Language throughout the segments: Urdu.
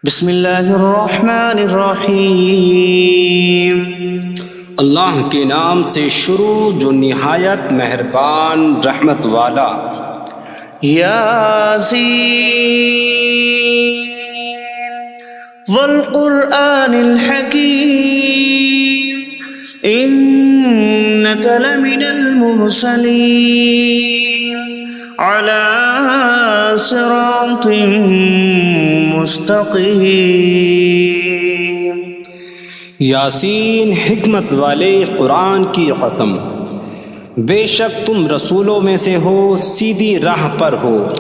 بسم اللہ الرحمن الرحیم۔ اللہ کے نام سے شروع جو نہایت مہربان رحمت والا۔ یاسین والقرآن الحکیم انک لمن المرسلین علی صراط مستقیم۔ یاسین حکمت والے قرآن کی قسم، بے شک تم رسولوں میں سے ہو، سیدھی راہ پر ہو۔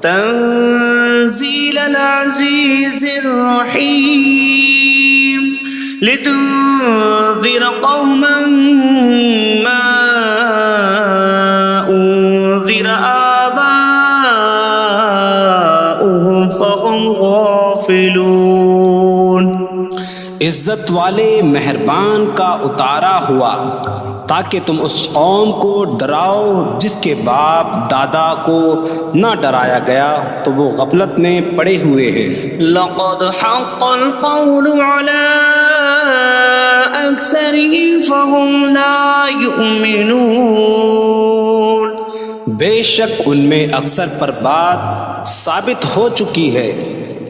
تنزیل العزیز الرحیم لتنذر قوما ما انذر آباؤهم فهم غافلون۔ عزت والے مہربان کا اتارا ہوا تاکہ تم اس قوم کو ڈراؤ جس کے باپ دادا کو نہ ڈرایا گیا تو وہ غفلت میں پڑے ہوئے ہیں۔ لقد حق القول على أكثرهم فهم لا يؤمنون۔ بے شک ان میں اکثر پر بات ثابت ہو چکی ہے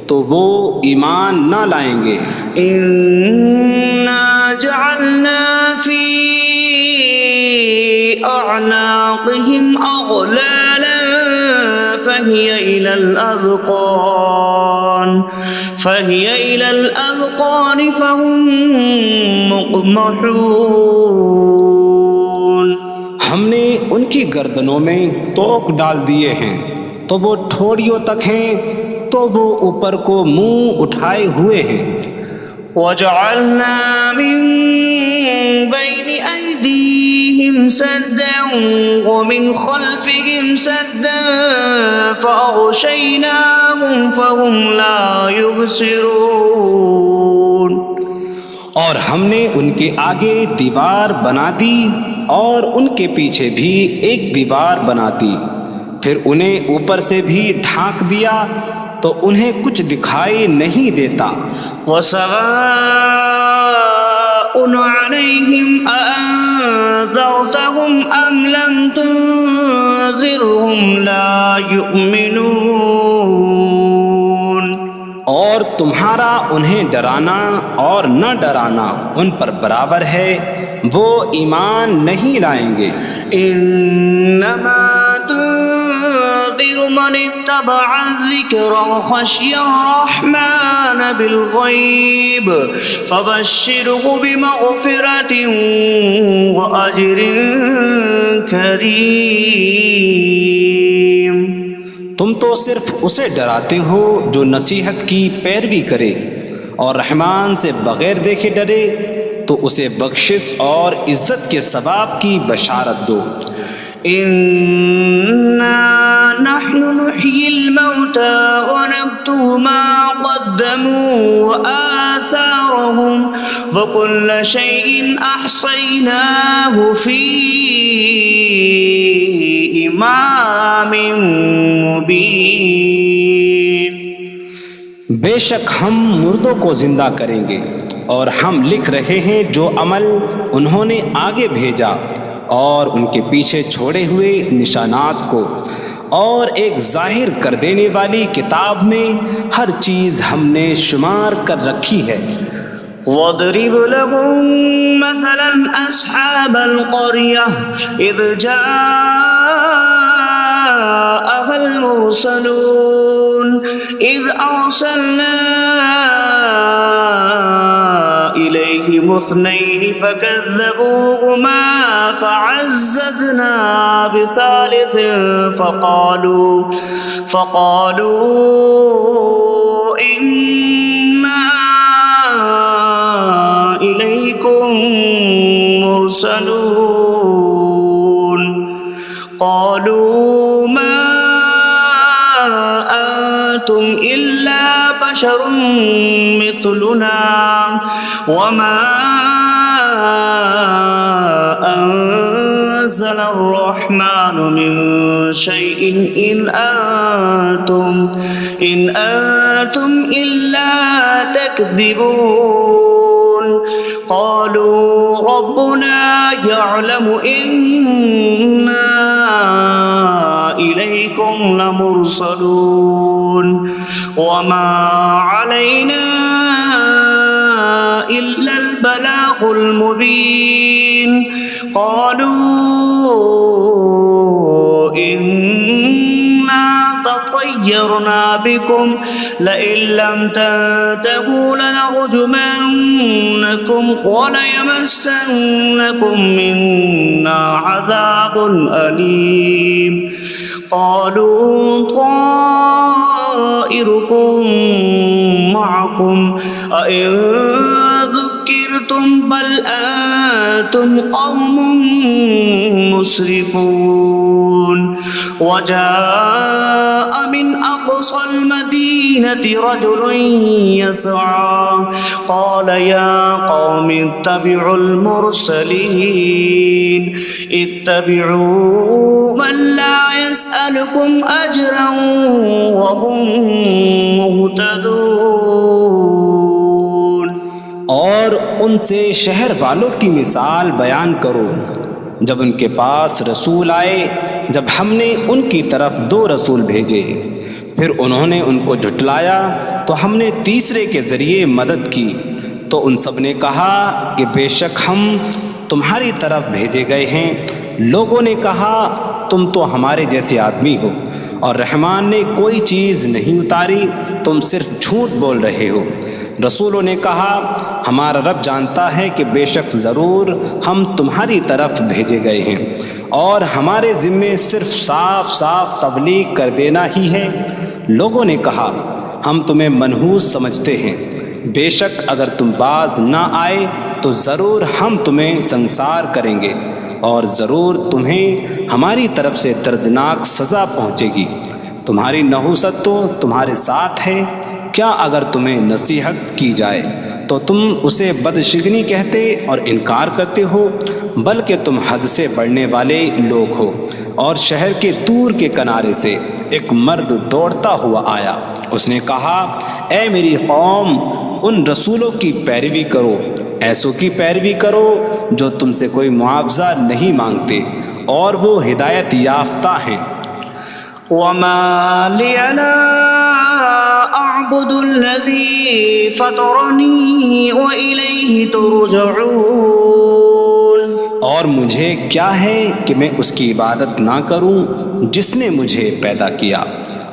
تو وہ ایمان نہ لائیں گے۔ إنا جعلنا في أعناقهم أغلالا فهي إلى الأذقان فهم مقمحون۔ ہم نے ان کی گردنوں میں توق ڈال دیے ہیں تو وہ ٹھوڑیوں تک ہیں، تو وہ اوپر کو منہ اٹھائے ہوئے ہیں۔ وجعلنا من بين أيديهم سدا ومن خلفهم سدا فأغشيناهم فهم لا يبصرون۔ اور ہم نے ان کے آگے دیوار بنا دی اور ان کے پیچھے بھی ایک دیوار بنا دی، پھر انہیں اوپر سے بھی ڈھانک دیا تو انہیں کچھ دکھائی نہیں دیتا۔ وسواء عليهم أأنذرتهم أم لم تنذرهم لا يؤمنون۔ اور تمہارا انہیں ڈرانا اور نہ ڈرانا ان پر برابر ہے، وہ ایمان نہیں لائیں گے۔ انما تنذر من اتبع الذکر وخشی الرحمن بالغیب فبشره بمغفرۃ واجر کریم۔ تم تو صرف اسے ڈراتے ہو جو نصیحت کی پیروی کرے اور رحمان سے بغیر دیکھے ڈرے، تو اسے بخشش اور عزت کے ثواب کی بشارت دو۔ انا نحن نحيي الموتى ونكتب ما قدموا وآثارهم وكل شيء أحصيناه في إمام مبين۔ بے شک ہم مردوں کو زندہ کریں گے اور ہم لکھ رہے ہیں جو عمل انہوں نے آگے بھیجا اور ان کے پیچھے چھوڑے ہوئے نشانات کو، اور ایک ظاہر کر دینے والی کتاب میں ہر چیز ہم نے شمار کر رکھی ہے۔ وَاضْرِبْ لَهُم مَّثَلًا أَصْحَابَ الْقَرْيَةِ إِذْ جَاءَهَا الْمُرْسَلُونَ إِذْ أَرْسَلْنَا إِلَيْهِمُ اثْنَيْنِ فَكَذَّبُوهُمَا فَعَزَّزْنَا بِثَالِثٍ فَقَالُوا إِنَّا إِلَيْكُمْ مُرْسَلُونَ۔ قَالُوا مَا أَنْتُمْ إِلَّا بَشَرٌ مِثْلُنَا وَمَا أَنْتُمْ نزل الرحمن من شيء إن أنتم إلا تكذبون قالوا ربنا يعلم إنا إليكم لمرسلون وما علينا إلا البلاغ المبين قالوا إنا تطيرنا بكم لئن لم تنتهوا لنرجمنكم وليمسنكم منا عذاب أليم قالوا طائركم معكم أئن ذكرتم بل أنتم قوم مسرفون وجاء من أقصى المدينة رجل يسعى قال يا قوم اتبعوا المرسلين اتبعوا من لا يسألكم أجرا وهم مهتدون اور ان سے شہر والوں کی مثال بیان کرو جب ان کے پاس رسول آئے جب ہم نے ان کی طرف 2 رسول بھیجے پھر انہوں نے ان کو جھٹلایا تو ہم نے تیسرے کے ذریعے مدد کی تو ان سب نے کہا کہ بے شک ہم تمہاری طرف بھیجے گئے ہیں لوگوں نے کہا تم تو ہمارے جیسے آدمی ہو اور رحمان نے کوئی چیز نہیں اتاری تم صرف جھوٹ بول رہے ہو رسولوں نے کہا ہمارا رب جانتا ہے کہ بے شک ضرور ہم تمہاری طرف بھیجے گئے ہیں اور ہمارے ذمے صرف صاف صاف تبلیغ کر دینا ہی ہے لوگوں نے کہا ہم تمہیں منحوس سمجھتے ہیں بے شک اگر تم باز نہ آئے تو ضرور ہم تمہیں سنسار کریں گے اور ضرور تمہیں ہماری طرف سے دردناک سزا پہنچے گی تمہاری نحوست تو تمہارے ساتھ ہے کیا اگر تمہیں نصیحت کی جائے تو تم اسے بدشگنی کہتے اور انکار کرتے ہو بلکہ تم حد سے بڑھنے والے لوگ ہو اور شہر کے دور کے کنارے سے ایک مرد دوڑتا ہوا آیا اس نے کہا اے میری قوم ان رسولوں کی پیروی کرو ایسوں کی پیروی کرو جو تم سے کوئی معاوضہ نہیں مانگتے اور وہ ہدایت یافتہ ہیں وما لي لا أعبد الذي فطرني وإليه ترجعون اور مجھے کیا ہے کہ میں اس کی عبادت نہ کروں جس نے مجھے پیدا کیا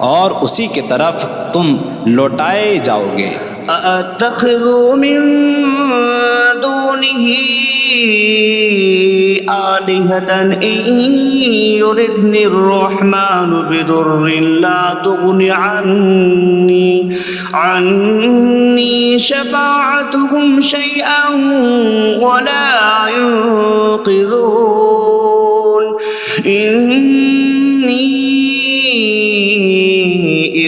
اور اسی کی طرف تم لوٹائے جاؤ گے أأتخذ من دونه آلهة إن يردني الرحمن بضر لا تغن عني شفاعتهم شيئا ولا ينقذون إني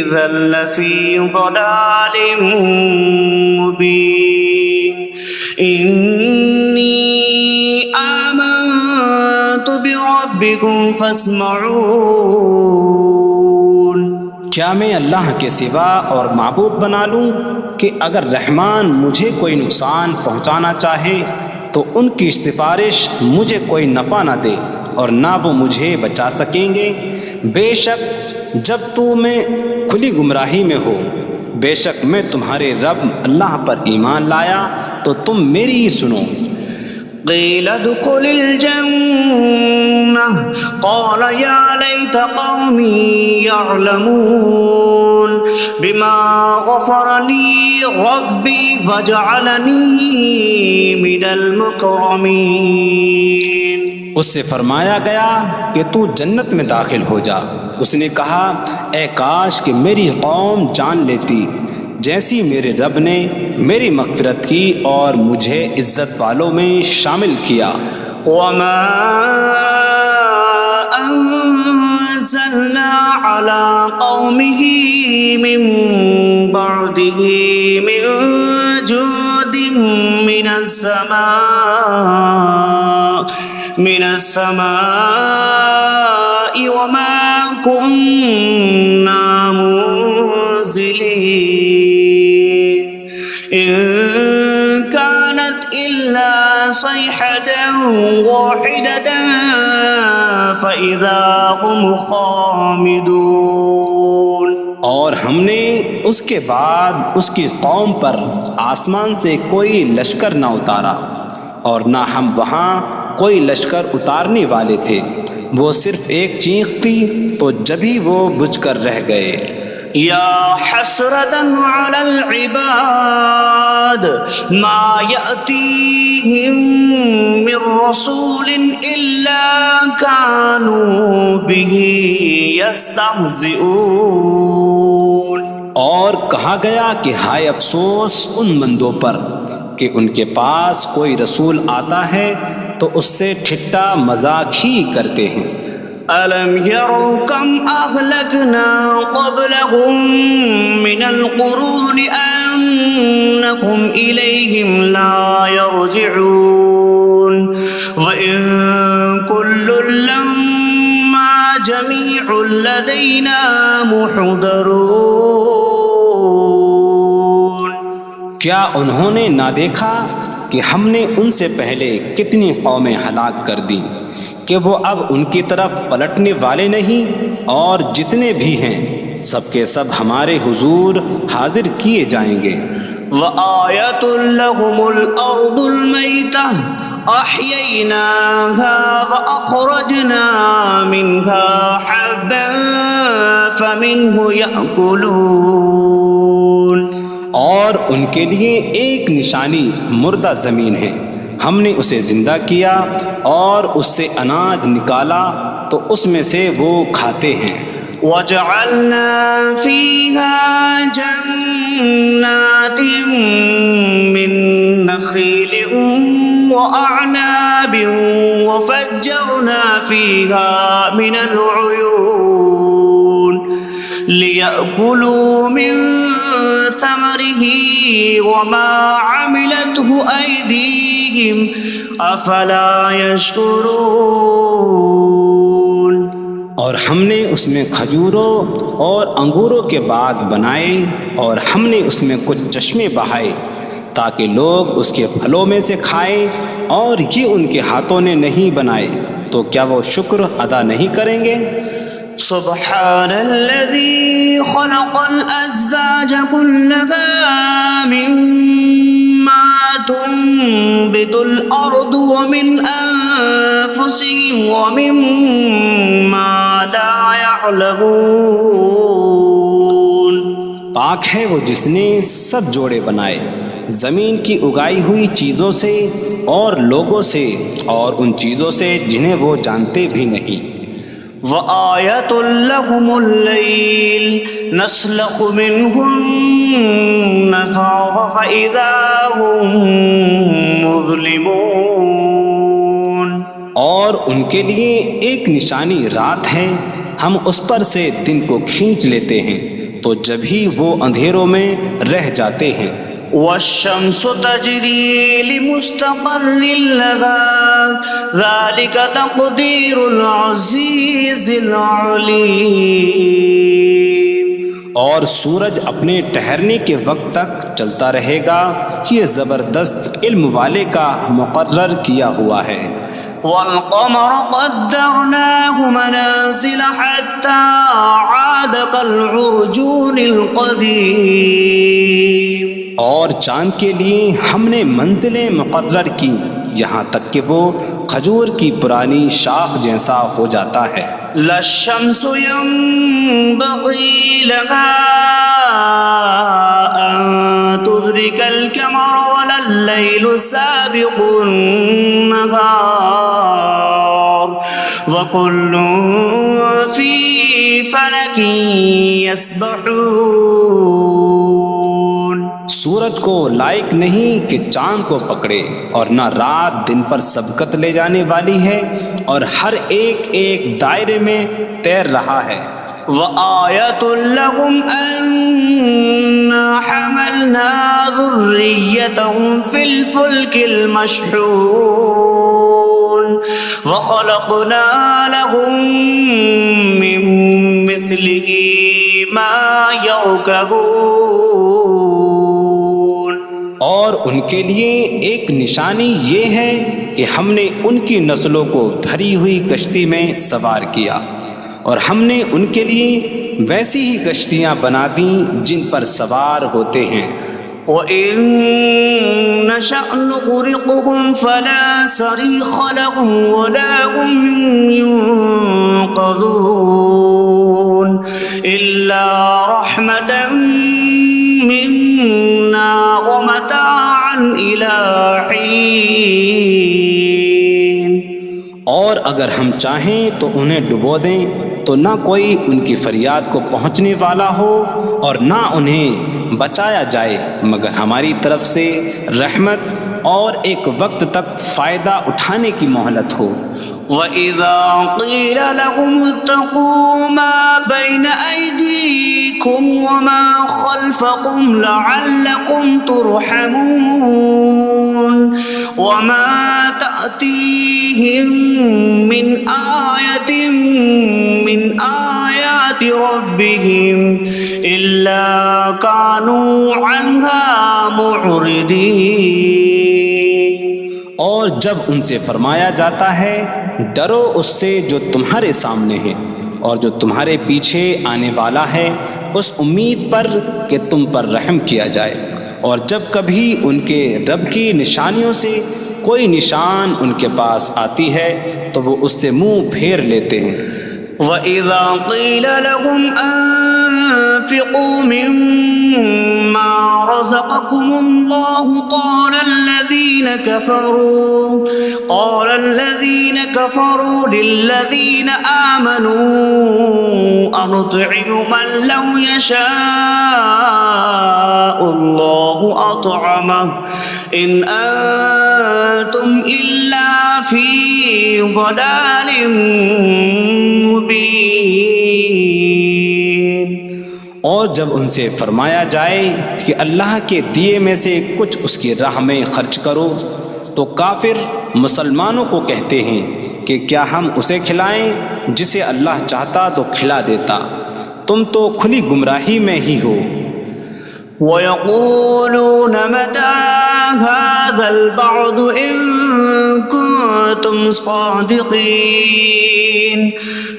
إذا لفي ضلال مبين إني آمنت بربكم فاسمعون کیا میں اللہ کے سوا اور معبود بنا لوں کہ اگر رحمان مجھے کوئی نقصان پہنچانا چاہے تو ان کی سفارش مجھے کوئی نفع نہ دے اور نہ وہ مجھے بچا سکیں گے بے شک جب تو میں کھلی گمراہی میں ہو بے شک میں تمہارے رب اللہ پر ایمان لایا تو تم میری ہی سنو قيل ادخل الجنة قال يا ليت قومي يعلمون بما غفر لي ربي فجعلني من المكرمين اس سے فرمایا گیا کہ تو جنت میں داخل ہو جا اس نے کہا اے کاش کہ میری قوم جان لیتی جیسی میرے رب نے میری مغفرت کی اور مجھے عزت والوں میں شامل کیا وما أنزلنا على قومه من بعده من جود من من السماء وما كنا منزلين إن كانت إلا صيحة واحدة فإذا هم خامدون۔ اور ہم نے اس کے بعد اس کی قوم پر آسمان سے کوئی لشکر نہ اتارا، اور نہ ہم وہاں کوئی لشکر اتارنے والے تھے، وہ صرف ایک چیخ تھی تو جبھی وہ بجھ کر رہ گئے۔ یا حسرة على العباد ما يأتيهم من رسول إلا كانوا به يستهزئون۔ اور کہا گیا کہ ہائے افسوس ان بندوں پر کہ ان کے پاس کوئی رسول آتا ہے تو اس سے ٹھٹا مذاق ہی کرتے ہیں۔ أَلَمْ يَرَوْا كَمْ أَهْلَكْنَا قَبْلَهُمْ مِنَ الْقُرُونِ أَنَّكُمْ إِلَيْهِمْ لَا يَرْجِعُونَ وَإِن كُلٌّ لَّمَّا جَمِيعٌ لَّدَيْنَا مُحْضَرُونَ۔ کیا انہوں نے نہ دیکھا کہ ہم نے ان سے پہلے کتنی قومیں ہلاک کر دیں کہ وہ اب ان کی طرف پلٹنے والے نہیں، اور جتنے بھی ہیں سب کے سب ہمارے حضور حاضر کیے جائیں گے۔ وَآيَةٌ لَّهُمُ الْأَرْضُ الْمَيْتَةُ أَحْيَيْنَاهَا وَأَخْرَجْنَا مِنْهَا حَبًّا فَمِنْهُ يَأْكُلُونَ۔ اور ان کے لیے ایک نشانی مردہ زمین ہے، ہم نے اسے زندہ کیا اور اس سے اناج نکالا تو اس میں سے وہ کھاتے ہیں۔ وَجَعَلْنَا فِيهَا جَنَّاتٍ مِّن نَّخِيلٍ وَأَعْنَابٍ وَفَجَّرْنَا فِيهَا مِنَ الْعُيُونِ لِيَأْكُلُوا مِن ثَمَرِهِ وَمَا عَمِلَتْهُ أَيْدِيهِمْ أَفَلَا يَشْكُرُونَ۔ اور ہم نے اس میں کھجوروں اور انگوروں کے باغ بنائے، اور ہم نے اس میں کچھ چشمے بہائے تاکہ لوگ اس کے پھلوں میں سے کھائیں، اور یہ ان کے ہاتھوں نے نہیں بنائے، تو کیا وہ شکر ادا نہیں کریں گے؟ سبحان الذي خلق الأزواج كلها مما تنبت الأرض ومن أنفسهم ومما لا يعلمون۔ پاک ہے وہ جس نے سب جوڑے بنائے زمین کی اگائی ہوئی چیزوں سے اور لوگوں سے اور ان چیزوں سے جنہیں وہ جانتے بھی نہیں۔ وَآيَةٌ لَّهُمُ اللَّيْلُ نَسْلَخُ مِنْهُ النَّهَارَ فَإِذَا هُم مُظْلِمُونَ۔ اور ان کے لیے ایک نشانی رات ہے، ہم اس پر سے دن کو کھینچ لیتے ہیں تو جبھی وہ اندھیروں میں رہ جاتے ہیں۔ وَالشَّمْسُ تَجْرِي لِمُسْتَقَرٍّ لَّهَا ذَلِكَ تَقْدِيرُ الْعَزِيزِ الْعَلِيمِ۔ اور سورج اپنے ٹھہرنے کے وقت تک چلتا رہے گا، یہ زبردست علم والے کا مقرر کیا ہوا ہے۔ وَالْقَمَرَ قَدَّرْنَاهُ مَنَازِلَ حَتَّى عَادَ كَالْعُرْجُونِ الْقَدِيمِ۔ اور چاند کے لیے ہم نے منزلیں مقرر کی یہاں تک کہ وہ کھجور کی پرانی شاخ جیسا ہو جاتا ہے۔ لا الشمس ينبغي لها أن تدرك القمر ولا الليل سابق النهار وكل في فلك يسبحون۔ سورج کو لائق نہیں کہ چاند کو پکڑے، اور نہ رات دن پر سبقت لے جانے والی ہے، اور ہر ایک ایک دائرے میں تیر رہا ہے۔ وَآيَةٌ لَّهُمْ أَنَّا حَمَلْنَا ذُرِّيَّتَهُمْ في الفلك المشحون وخلقنا لهم من مثله ما يركبون. اور ان کے لیے ایک نشانی یہ ہے کہ ہم نے ان کی نسلوں کو بھری ہوئی کشتی میں سوار کیا، اور ہم نے ان کے لیے ویسی ہی کشتیاں بنا دیں جن پر سوار ہوتے ہیں. وَإِن نَّشَأْ نُغْرِقْهُمْ فَلَا صَرِيخَ لَهُمْ وَلَا هُمْ يُنقَذُونَ إِلَّا رَحْمَةً مِّنَّا وَمَتَاعًا إِلَىٰ حِينٍ. اور اگر ہم چاہیں تو انہیں ڈبو دیں تو نہ کوئی ان کی فریاد کو پہنچنے والا ہو اور نہ انہیں بچایا جائے مگر ہماری طرف سے رحمت اور ایک وقت تک فائدہ اٹھانے کی مہلت ہو. وَإِذَا قِيلَ لَهُمُ اتَّقُوا مَا بَيْنَ أَيْدِيكُمْ وَمَا خَلْفَكُمْ لَعَلَّكُمْ تُرْحَمُونَ وَمَا تَأْتِيهِم مِّنْ آيَةٍ مِّنْ آيَاتِ رَبِّهِمْ إِلَّا كَانُوا عَنْهَا مُعْرِضِينَ. اور جب ان سے فرمایا جاتا ہے ڈرو اس سے جو تمہارے سامنے ہے اور جو تمہارے پیچھے آنے والا ہے، اس امید پر کہ تم پر رحم کیا جائے، اور جب کبھی ان کے رب کی نشانیوں سے کوئی نشان ان کے پاس آتی ہے تو وہ اس سے منہ پھیر لیتے ہیں. وَإِذَا قِيلَ لَهُمْ أَنفِقُوا مِمَّا رَزَقَكُمُ اللَّهُ قَالَ الَّذِينَ كَفَرُوا لِلَّذِينَ آمَنُوا أَنُطْعِمُ مَن لَّوْ يَشَاءُ اللَّهُ أَطْعَمَهُ إِنْ أَنتُمْ إِلَّا فِي ضَلَالٍ مبین. اور جب ان سے فرمایا جائے کہ اللہ کے دیے میں سے کچھ اس کی راہ میں خرچ کرو تو کافر مسلمانوں کو کہتے ہیں کہ کیا ہم اسے کھلائیں جسے اللہ چاہتا تو کھلا دیتا، تم تو کھلی گمراہی میں ہی ہو. وَيَقُولُونَ مَتَىٰ هَٰذَا الْوَعْدُ إِن كُنتُمْ صَادِقِينَ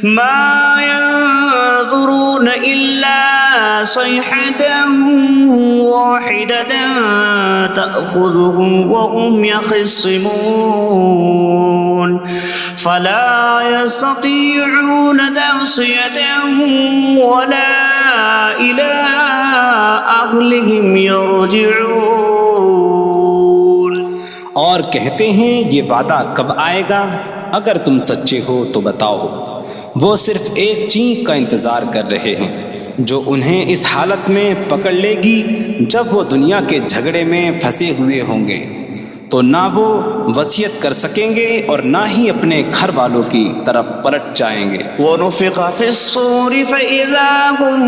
مَا يَنظُرُونَ إِلَّا صَيْحَةً وَاحِدَةً تَأْخُذُهُمْ وَهُمْ يَخِصِّمُونَ فَلَا يَسْتَطِيعُونَ تَوْصِيَةً وَلَا إِلَىٰ أَهْلِهِمْ يَرْجِعُونَ. اور کہتے ہیں یہ وعدہ کب آئے گا؟ اگر تم سچے ہو تو بتاؤ. وہ صرف ایک چینک کا انتظار کر رہے ہیں جو انہیں اس حالت میں پکڑ لے گی جب وہ دنیا کے جھگڑے میں پھنسے ہوئے ہوں گے تو نہ وہ وصیت کر سکیں گے اور نہ ہی اپنے گھر والوں کی طرف پلٹ جائیں گے. وَنُفِخَ فِي الصُّورِ فَإِذَا هُم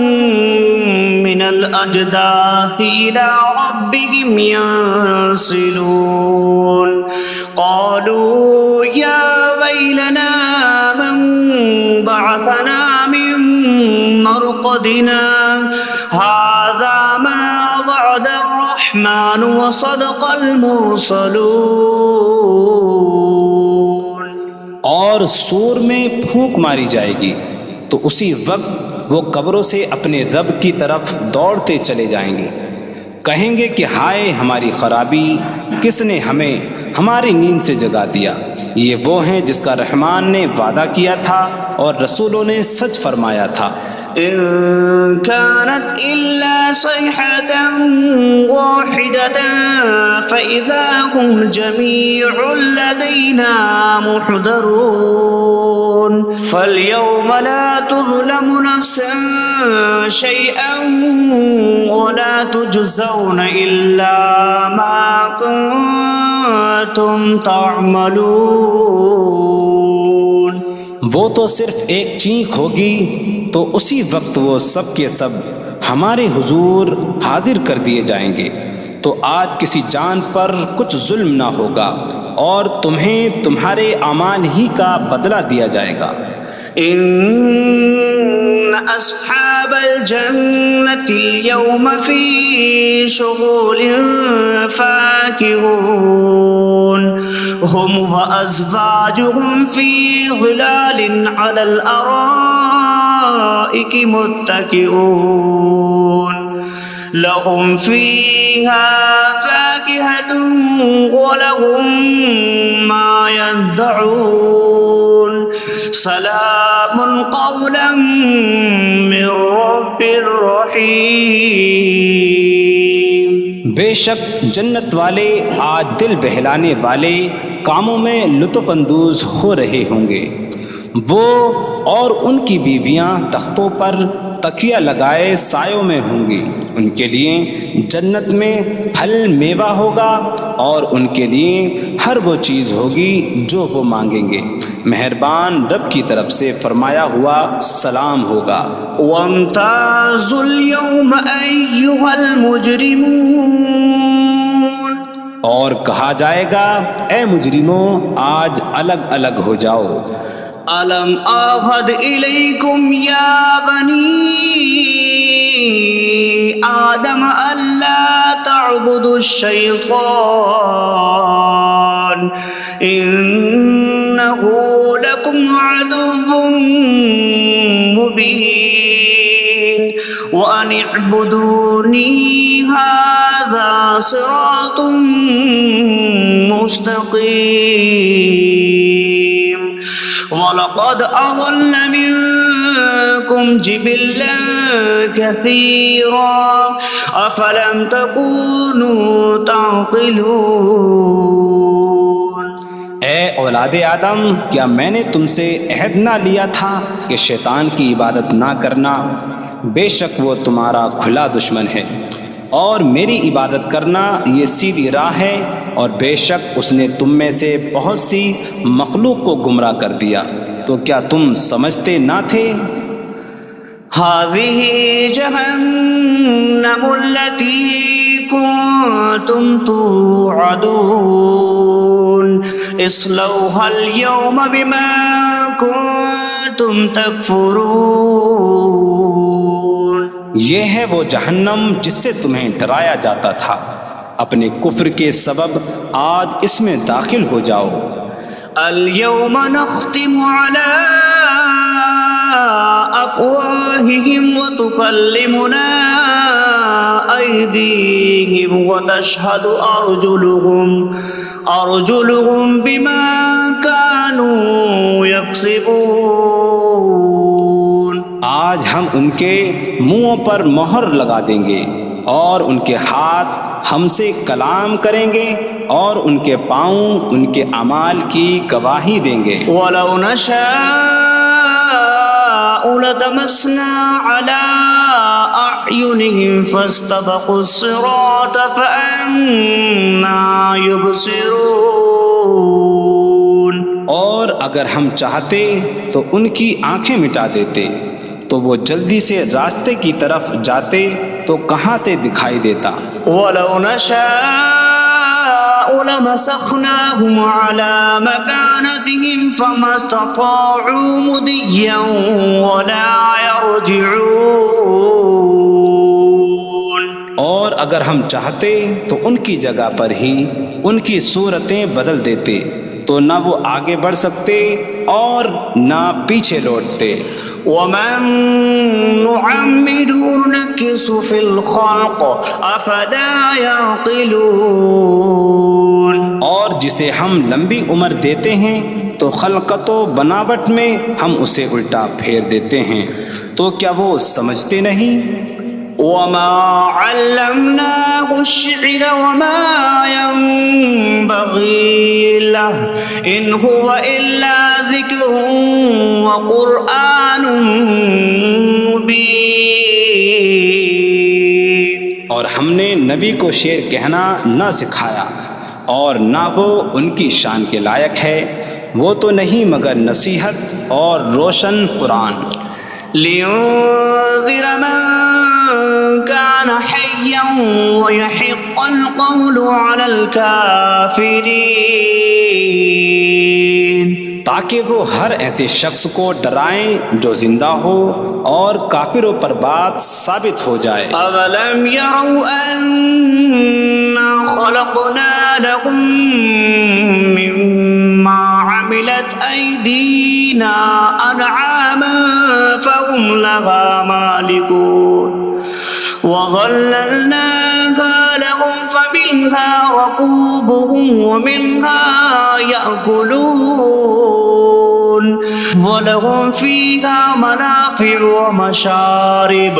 مِّنَ الْأَجْدَاثِ إِلَىٰ رَبِّهِمْ يَنسِلُونَ قَالُوا يَا وَيْلَنَا مَن بَعَثَنَا مِن مَّرْقَدِنَا هَٰذَا مَا وَعَدَ الرَّحْمَٰنُ وَصَدَقَ الْمُرْسَلُونَ. اور سور میں پھونک ماری جائے گی تو اسی وقت وہ قبروں سے اپنے رب کی طرف دوڑتے چلے جائیں گے، کہیں گے کہ ہائے ہماری خرابی، کس نے ہمیں ہماری نیند سے جگا دیا. یہ وہ ہیں جس کا رحمان نے وعدہ کیا تھا اور رسولوں نے سچ فرمایا تھا. إن كانت إلا صيحة واحدة فإذا هم جميع لدينا محضرون فاليوم لا تظلم نفس شيئا ولا تجزون إلا ما كنتم تعملون. وہ تو صرف ایک چینک ہوگی تو اسی وقت وہ سب کے سب ہمارے حضور حاضر کر دیے جائیں گے، تو آج کسی جان پر کچھ ظلم نہ ہوگا اور تمہیں تمہارے اعمال ہی کا بدلہ دیا جائے گا۔ إن أصحاب الجنة اليوم في شغل فاكهون هم وأزواجهم في ظلال على الأرائك متكئون لهم فيها فاكهة ولهم ما يدعون سلام قولا من رب رحیم۔ بے شک جنت والے آج دل بہلانے والے کاموں میں لطف اندوز ہو رہے ہوں گے۔ وہ اور ان کی بیویاں تختوں پر تکیہ لگائے سایوں میں ہوں گی۔ ان کے لیے جنت میں پھل میوہ ہوگا اور ان کے لیے ہر وہ چیز ہوگی جو وہ مانگیں گے۔ مہربان رب کی طرف سے فرمایا ہوا سلام ہوگا۔ وامتازوا اليوم أيها المجرمون، اور کہا جائے گا اے مجرموں آج الگ الگ ہو جاؤ۔ ألم أعهد إليكم يا بني آدم ألا تعبدوا الشيطان إنه لكم عدو مبين وأن اعبدوني هذا صراط مستقيم وَلَقَدْ أَضَلَّ مِنكُمْ جِبِلًّا كَثِيرًا أَفَلَمْ تَكُونُوا تَعْقِلُونَ۔ اے اولاد آدم، کیا میں نے تم سے عہد نہ لیا تھا کہ شیطان کی عبادت نہ کرنا؟ بے شک وہ تمہارا کھلا دشمن ہے، اور میری عبادت کرنا یہ سیدھی راہ ہے، اور بے شک اس نے تم میں سے بہت سی مخلوق کو گمراہ کر دیا، تو کیا تم سمجھتے نہ تھے؟ هذه جهنم التي كنتم توعدون اصلوها اليوم بما كنتم تكفرون۔ یہ ہے وہ جہنم جس سے تمہیں ڈرایا جاتا تھا، اپنے کفر کے سبب آج اس میں داخل ہو جاؤ۔ اليوم نختم على أفواههم وتكلمنا أيديهم وتشهد أرجلهم بما كانوا يكسبون۔ آج ہم ان کے منہوں پر مہر لگا دیں گے، اور ان کے ہاتھ ہم سے کلام کریں گے، اور ان کے پاؤں ان کے اعمال کی گواہی دیں گے۔ وَلَوْ نَشَاءُ لَطَمَسْنَا عَلَىٰ أَعْيُنِهِمْ فَاسْتَبَقُوا الصِّرَاطَ فَأَنَّىٰ يُبْصِرُونَ۔ اور اگر ہم چاہتے تو ان کی آنکھیں مٹا دیتے، تو وہ جلدی سے راستے کی طرف جاتے تو کہاں سے دکھائی دیتا۔ وَلَوْ نَشَاءُ لَمَسَخْنَاهُمْ عَلَىٰ مَكَانَتِهِمْ فَمَا اسْتَطَاعُوا مُضِيًّا وَلَا يَرْجِعُونَ۔ اور اگر ہم چاہتے تو ان کی جگہ پر ہی ان کی صورتیں بدل دیتے، تو نہ وہ آگے بڑھ سکتے اور نہ پیچھے لوٹتے۔ وَمَن نُعَمِّرْهُ نُنَكِّسْهُ فِي الْخَلْقِ أَفَلَا يَعْقِلُونَ۔ اور جسے ہم لمبی عمر دیتے ہیں تو خلقت و بناوٹ میں ہم اسے الٹا پھیر دیتے ہیں، تو کیا وہ سمجھتے نہیں؟ وَمَا عَلَّمْنَاهُ الشِّعْرَ وَمَا يَنبَغِي لَهُ إِنْ هُوَ إِلَّا ذِكْرٌ وَقُرْآنٌ مُبِينٌ۔ اور ہم نے نبی کو شعر کہنا نہ سکھایا، اور نہ وہ ان کی شان کے لائق ہے، وہ تو نہیں مگر نصیحت اور روشن قرآن۔ لِيُنذِرَ مَن كَانَ حَيًّا ويحق القول على الكافرين تاکہ وہ ہر ایسے شخص کو ڈرائیں جو زندہ ہو اور کافروں پر بات ثابت ہو جائے۔ أولم يروا أنا خلقنا لهم مما عملت أيدينا أنعاما فهم لها مالكون وظللناها لهم فمنها ركوبهم ومنها يأكلون وَلَهُمْ فِيهَا مَنَافِعُ وَمَشَارِبُ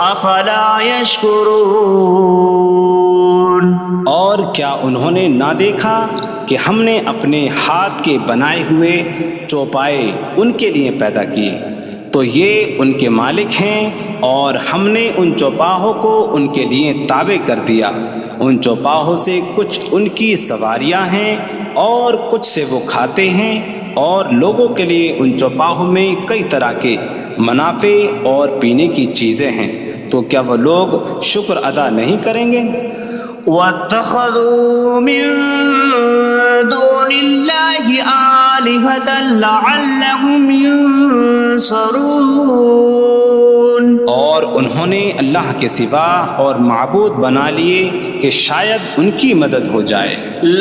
أَفَلَا يَشْكُرُونَ۔ اور کیا انہوں نے نہ دیکھا کہ ہم نے اپنے ہاتھ کے بنائے ہوئے چوپائے ان کے لیے پیدا کیے، تو یہ ان کے مالک ہیں، اور ہم نے ان چوپاہوں کو ان کے لیے تابع کر دیا۔ ان چوپاہوں سے کچھ ان کی سواریاں ہیں اور کچھ سے وہ کھاتے ہیں، اور لوگوں کے لیے ان چوپاہوں میں کئی طرح کے منافع اور پینے کی چیزیں ہیں، تو کیا وہ لوگ شکر ادا نہیں کریں گے؟ وَاتَّخَذُوا مِن دُونِ اللَّهِ آلِهَةً لَعَلَّهُمْ يُنصَرُونَ۔ اور انہوں نے اللہ کے سوا اور معبود بنا لیے کہ شاید ان کی مدد ہو جائے۔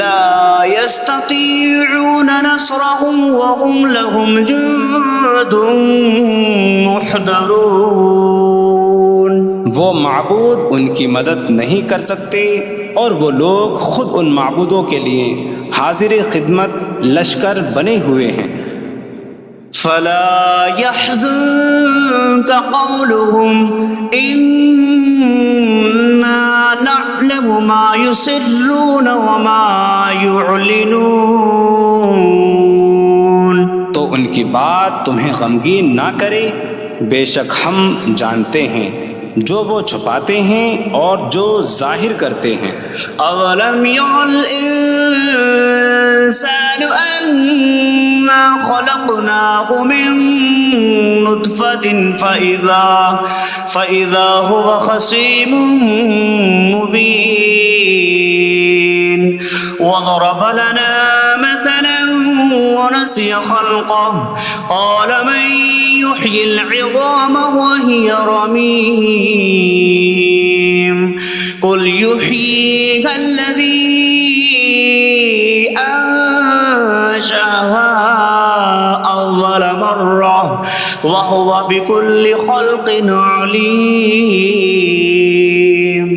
لا يستطيعون نصرهم وهم لهم جند محضرون۔ وہ معبود ان کی مدد نہیں کر سکتے، اور وہ لوگ خود ان معبودوں کے لیے حاضر خدمت لشکر بنے ہوئے ہیں۔ فلا يحزنك قولهم إنا نعلم ما يسرون وما يعلنون۔ تو ان کی بات تمہیں غمگین نہ کرے، بے شک ہم جانتے ہیں جو وہ چھپاتے ہیں اور جو ظاہر کرتے ہیں۔ اولم ير الانسان انا خلقناه من نطفة فاذا هو خصيم مبين وضرب لنا مثلا ونسي خلقه قال من يحيي العظام وهي رميم قل يحييها الذي أنشأها أول مرة وهو بكل خلق عليم۔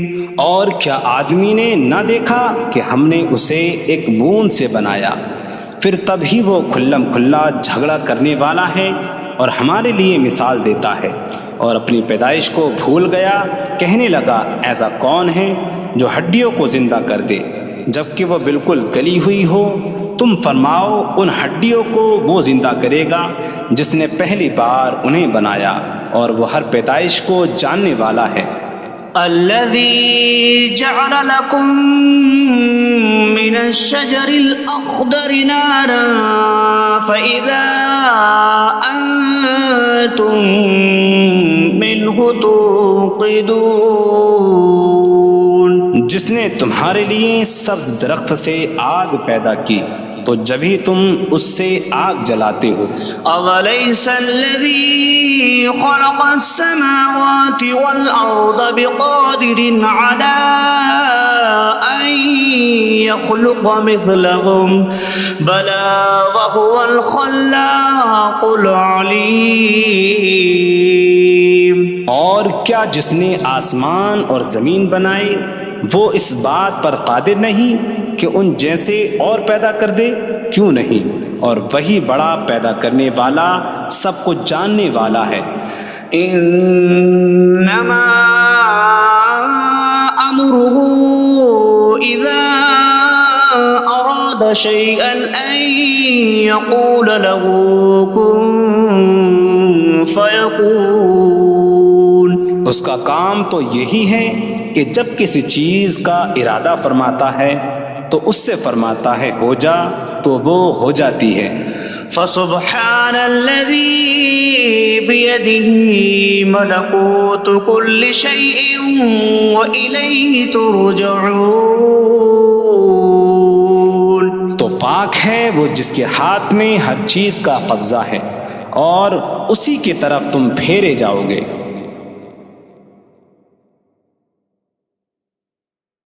اور کیا آدمی نے نہ دیکھا کہ ہم نے اسے ایک بوند سے بنایا، پھر تب ہی وہ کھلم کھلا جھگڑا کرنے والا ہے اور ہمارے لیے مثال دیتا ہے، اور اپنی پیدائش کو بھول گیا، کہنے لگا ایسا کون ہے جو ہڈیوں کو زندہ کر دے جبکہ وہ بالکل گلی ہوئی ہو؟ تم فرماؤ ان ہڈیوں کو وہ زندہ کرے گا جس نے پہلی بار انہیں بنایا، اور وہ ہر پیدائش کو جاننے والا ہے۔ الذي جعل لكم من الشجر الأخضر نارا فإذا أنتم منه توقدون۔ جس نے تمہارے لیے سبز درخت سے آگ پیدا کی تو جبھی تم اس سے آگ جلاتے ہو۔ أَوَلَيْسَ الَّذِي خَلَقَ السَّمَاوَاتِ وَالْأَرْضَ بِقَادِرٍ عَلَىٰ أَن يَخْلُقَ مِثْلَهُمْ بَلَىٰ وَهُوَ الْخَلَّاقُ الْعَلِيمُ۔ اور کیا جس نے آسمان اور زمین بنائے وہ اس بات پر قادر نہیں کہ ان جیسے اور پیدا کر دے؟ کیوں نہیں، اور وہی بڑا پیدا کرنے والا سب کچھ جاننے والا ہے۔ انما امره اذا اراد شيئا ان يقول له كن فيكون۔ اس کا کام تو یہی ہے کہ جب کسی چیز کا ارادہ فرماتا ہے تو اس سے فرماتا ہے ہو جا، تو وہ ہو جاتی ہے۔ فسبحان الذي بيده ملكوت كل شيء وإليه ترجعون. تو پاک ہے وہ جس کے ہاتھ میں ہر چیز کا قبضہ ہے اور اسی کی طرف تم پھیرے جاؤ گے.